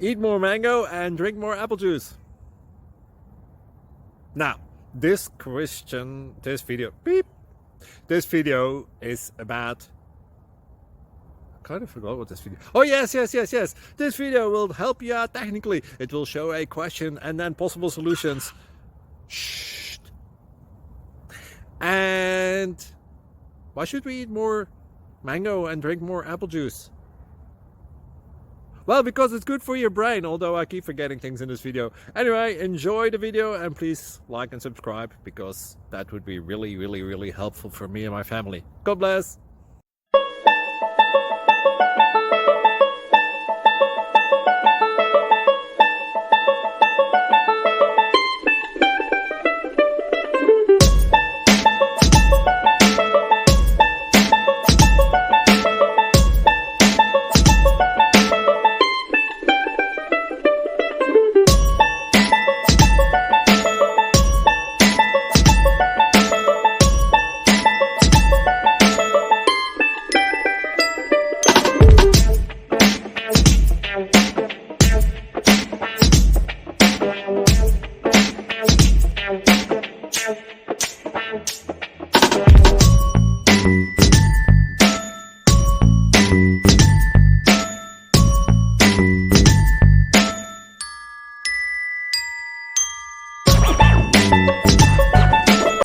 eat more mango and drink more apple juice. Now, this video is about, I kind of forgot what this video. Oh, yes. This video will help you out technically. It will show a question and then possible solutions. Shh. And why should we eat more mango and drink more apple juice? Well, because it's good for your brain, although I keep forgetting things in this video. Anyway, enjoy the video and please like and subscribe, because that would be really helpful for me and my family. God bless!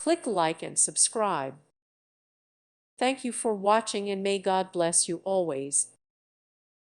Click like and subscribe. Thank you for watching and may God bless you always.